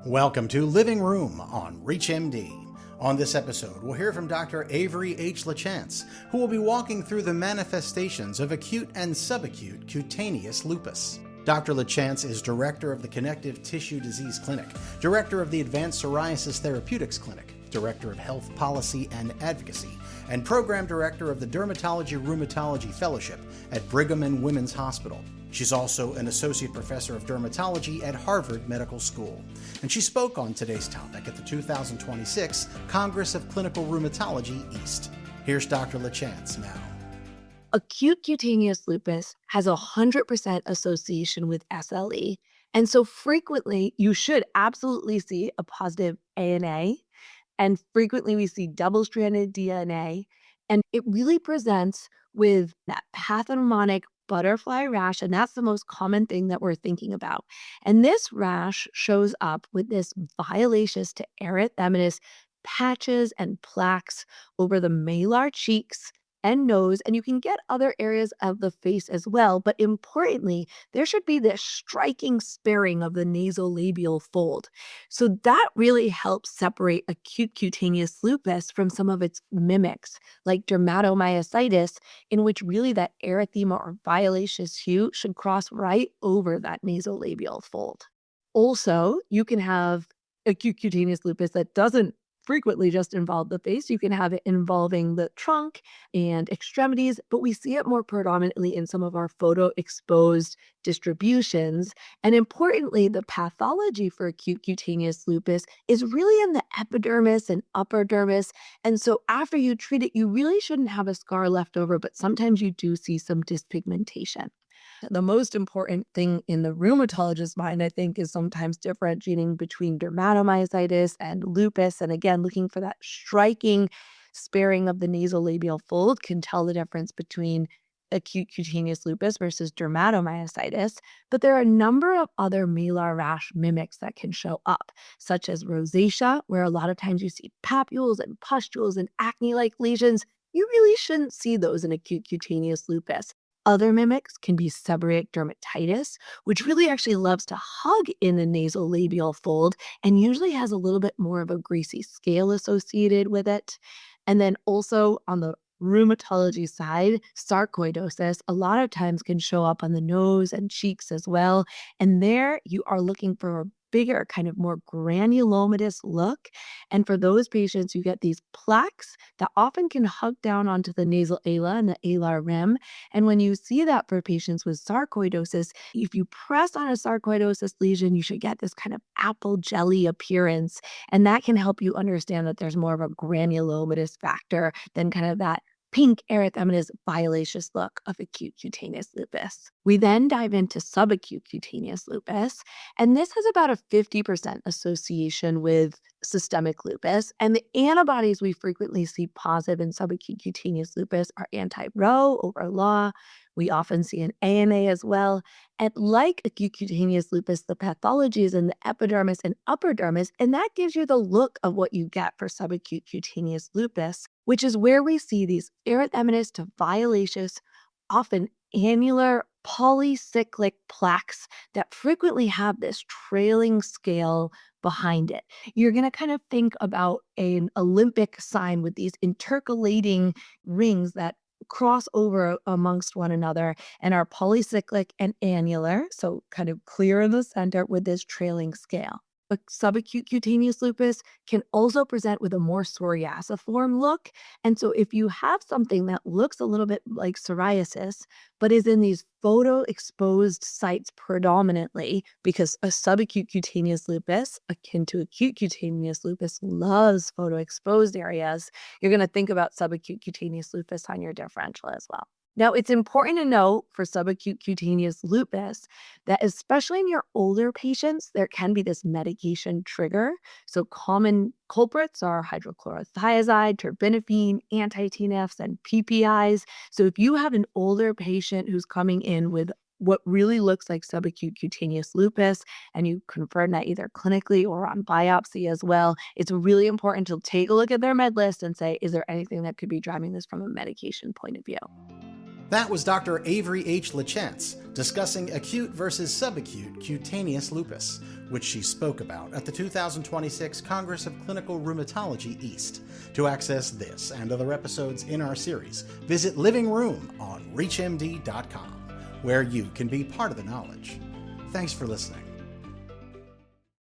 Welcome to Living Room on ReachMD. On this episode, we'll hear from Dr. Avery H. LaChance, who will be walking through the manifestations of acute and subacute cutaneous lupus. Dr. LaChance is director of the Connective Tissue Disease Clinic, director of the Advanced Psoriasis Therapeutics Clinic, director of Health Policy and Advocacy, and program director of the Dermatology-Rheumatology Fellowship at Brigham and Women's Hospital. She's also an Associate Professor of Dermatology at Harvard Medical School. And she spoke on today's topic at the 2026 Congress of Clinical Rheumatology East. Here's Dr. LaChance now. Acute cutaneous lupus has 100% association with SLE. And so frequently, you should absolutely see a positive ANA. And frequently, we see double-stranded DNA. And it really presents with that pathognomonic butterfly rash, and that's the most common thing that we're thinking about. And this rash shows up with this violaceous to erythematous patches and plaques over the malar cheeks and nose, and you can get other areas of the face as well. But importantly, there should be this striking sparing of the nasolabial fold. So that really helps separate acute cutaneous lupus from some of its mimics, like dermatomyositis, in which really that erythema or violaceous hue should cross right over that nasolabial fold. Also, you can have acute cutaneous lupus that doesn't frequently just involve the face. You can have it involving the trunk and extremities, but we see it more predominantly in some of our photo-exposed distributions. And importantly, the pathology for acute cutaneous lupus is really in the epidermis and upper dermis. And so after you treat it, you really shouldn't have a scar left over, but sometimes you do see some dyspigmentation. The most important thing in the rheumatologist's mind, I think, is sometimes differentiating between dermatomyositis and lupus. And again, looking for that striking sparing of the nasolabial fold can tell the difference between acute cutaneous lupus versus dermatomyositis. But there are a number of other malar rash mimics that can show up, such as rosacea, where a lot of times you see papules and pustules and acne-like lesions. You really shouldn't see those in acute cutaneous lupus. Other mimics can be seborrheic dermatitis, which really actually loves to hug in the nasolabial fold and usually has a little bit more of a greasy scale associated with it. And then also on the rheumatology side, sarcoidosis a lot of times can show up on the nose and cheeks as well. And there you are looking for a bigger, kind of more granulomatous look. And for those patients, you get these plaques that often can hug down onto the nasal ala and the alar rim. And when you see that for patients with sarcoidosis, if you press on a sarcoidosis lesion, you should get this kind of apple jelly appearance. And that can help you understand that there's more of a granulomatous factor than kind of that pink erythematous violaceous look of acute cutaneous lupus. We then dive into subacute cutaneous lupus, and this has about a 50% association with systemic lupus. And the antibodies we frequently see positive in subacute cutaneous lupus are anti-Ro over LAW. We often see an ANA as well. And like acute cutaneous lupus, the pathology is in the epidermis and upper dermis, and that gives you the look of what you get for subacute cutaneous lupus, which is where we see these erythematous to violaceous, often annular polycyclic plaques that frequently have this trailing scale behind it. You're going to kind of think about an Olympic sign with these intercalating rings that cross over amongst one another and are polycyclic and annular, so kind of clear in the center with this trailing scale. But subacute cutaneous lupus can also present with a more psoriasiform look. And so if you have something that looks a little bit like psoriasis, but is in these photo-exposed sites predominantly, because a subacute cutaneous lupus, akin to acute cutaneous lupus, loves photo-exposed areas, you're going to think about subacute cutaneous lupus on your differential as well. Now, it's important to note for subacute cutaneous lupus that especially in your older patients, there can be this medication trigger. So common culprits are hydrochlorothiazide, terbinafine, anti-TNFs, and PPIs. So if you have an older patient who's coming in with what really looks like subacute cutaneous lupus, and you confirm that either clinically or on biopsy as well, it's really important to take a look at their med list and say, is there anything that could be driving this from a medication point of view? That was Dr. Avery H. LaChance, discussing acute versus subacute cutaneous lupus, which she spoke about at the 2026 Congress of Clinical Rheumatology East. To access this and other episodes in our series, visit Living Room on ReachMD.com, where you can be part of the knowledge. Thanks for listening.